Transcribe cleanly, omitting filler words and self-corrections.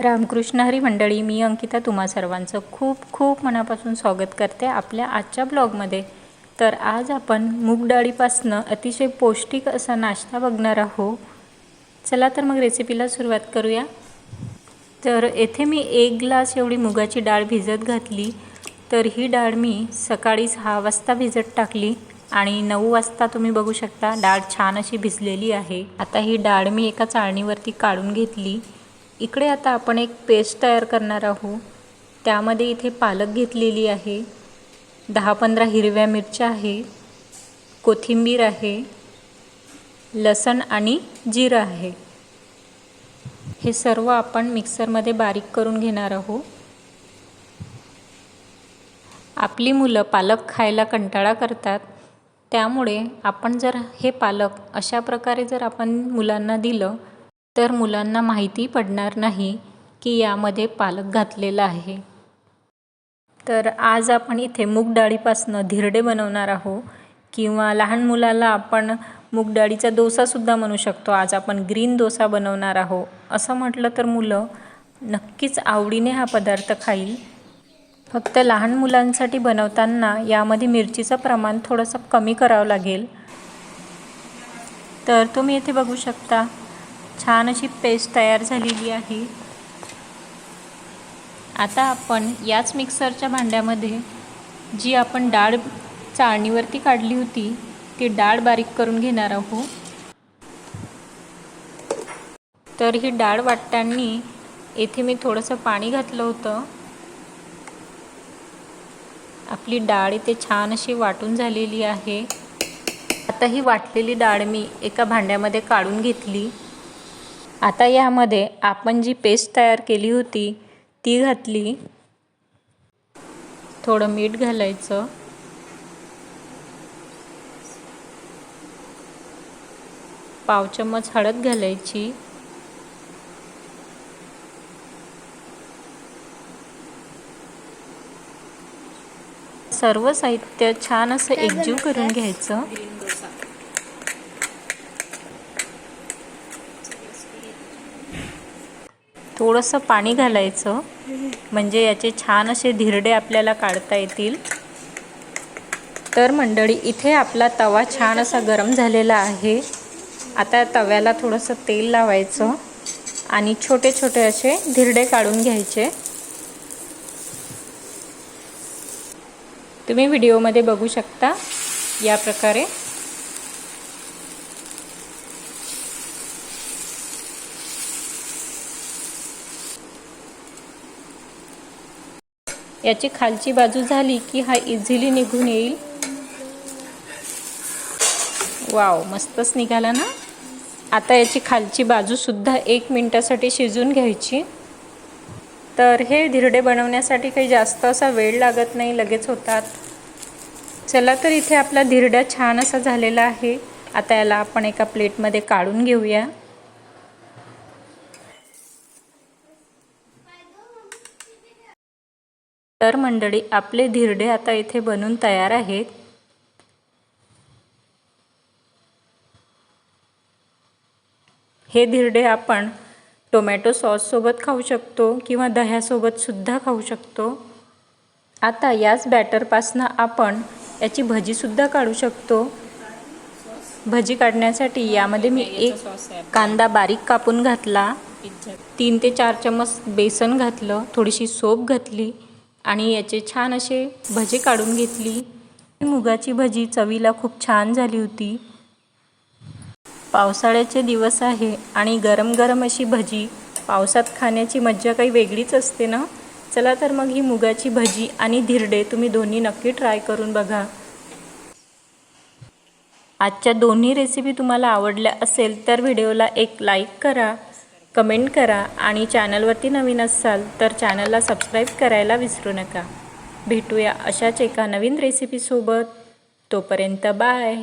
रामकृष्ण हरी मंडळी, मी अंकिता तुम्हा सर्वांचं खूप खूप मनापासून स्वागत करते आपल्या आजच्या ब्लॉगमध्ये। तर आज आपण मूग डाळीपासनं अतिशय पौष्टिक असा नाश्ता बघणार आहोत। चला तर मग रेसिपीला सुरुवात करूया। तर येथे मी 1 ग्लास एवढी मुगाची डाळ भिजत घातली। तर ही डाळ मी सकाळी 6 वाजता भिजत टाकली आणि 9 वाजता तुम्ही बघू शकता डाळ छान अशी भिजलेली आहे। आता ही डाळ मी एका चाळणीवरती काढून घेतली। इकडे आता आपण एक पेस्ट तयार करणार आहोत। त्यामध्ये इथे पालक घेतलेली आहे, 10-15 हिरव्या मिरच्या आहे, कोथिंबीर आहे, लसण आणि जिरं आहे। हे सर्व आपण मिक्सरमध्ये बारीक करून घेणार आहोत। आपली मुलं पालक खायला कंटाळा करतात, त्यामुळे आपण जर हे पालक अशा प्रकारे जर आपण मुलांना दिलं तर मुलांना माहिती पडणार नाही की यामध्ये पालक घातलेला आहे। तर आज आपण इथे मूग डाळीपासून धिरडे बनवणार आहोत, किंवा लहान मुलाला आपण मूग डाळीचा डोसासुद्धा म्हणू शकतो। आज आपण ग्रीन डोसा बनवणार आहोत। असं म्हटलं तर मुलं नक्कीच आवडीने हा पदार्थ खाईल। फक्त लहान मुलांसाठी बनवताना यामध्ये मिरचीचं प्रमाण थोडंसं कमी करावं लागेल। तर तुम्ही इथे बघू शकता छान अशी पेस्ट तयार झालेली आहे। आता आपण याच मिक्सरच्या भांड्यामध्ये जी आपण डाळ चाळणीवरती काढली होती ती डाळ बारीक करून घेणार आहोत। तर ही डाळ वाटताना येथे मी थोडंसं पाणी घातलं होतं। आपली डाळ इथे छान अशी वाटून झालेली आहे। आता ही वाटलेली डाळ मी एका भांड्यामध्ये काढून घेतली। आता यामध्ये आपण जी पेस्ट तयार केली होती ती घातली, थोडं मीठ घालायचं, पाव चम्मच हळद घालायची, सर्व साहित्य छान असं एकजीव करून घ्यायचं। थोडंसं पाणी घालायचं म्हणजे याचे छान असे धिरडे आपल्याला काढता येतील। तर मंडळी इथे आपला तवा छान असा गरम झालेला आहे। आता तव्याला थोडंसं तेल लावायचं आणि छोटे छोटे असे धिरडे काढून घ्यायचे। तुम्ही व्हिडिओमध्ये बघू शकता या प्रकारे। याची खालची बाजू झाली की हा इझिली निघून येईल। वाव, मस्तच निघाला ना। आता याची खालची बाजू सुद्धा 1 मिनिटासाठी शिजून घ्यायची। तर हे धिरडे बनवण्यासाठी काही जास्त असा वेळ लागत नाही, लगेच होतात। चला तर इथे आपला धिरडा छान असा झालेला आहे। आता याला आपण एका प्लेटमध्ये काढून घेऊया। तर मंडळी आपले धिरडे आता इथे बनून तयार आहेत। हे धिरडे आपण टोमॅटो सॉस सोबत खाऊ शकतो किंवा दह्यासोबत सुद्धा खाऊ शकतो। आता याच बॅटरपासनं आपण याची भजीसुद्धा काढू शकतो। भजी काढण्यासाठी यामध्ये मी 1 कांदा बारीक कापून घातला, 3 ते 4 चम्मच बेसन घातलं, थोडीशी सोप घातली आणि याचे छान असे भजी काढून घेतली। मुगाची भजी चवीला खूप छान झाली होती। पावसाळ्याचे दिवस आहे आणि गरम गरम अशी भजी पावसात खाण्याची मज्जा काही वेगळीच असते ना। चला तर मग ही मुगाची भजी आणि धिरडे तुम्ही दोन्ही नक्की ट्राय करून बघा। आजच्या दोन्ही रेसिपी तुम्हाला आवडल्या असेल तर व्हिडिओला एक लाईक करा, कमेंट करा आणि चॅनलवरती नवीन असाल तर चॅनलला सबस्क्राईब करायला विसरू नका। भेटूया अशाच एका नवीन रेसिपीसोबत। तोपर्यंत बाय।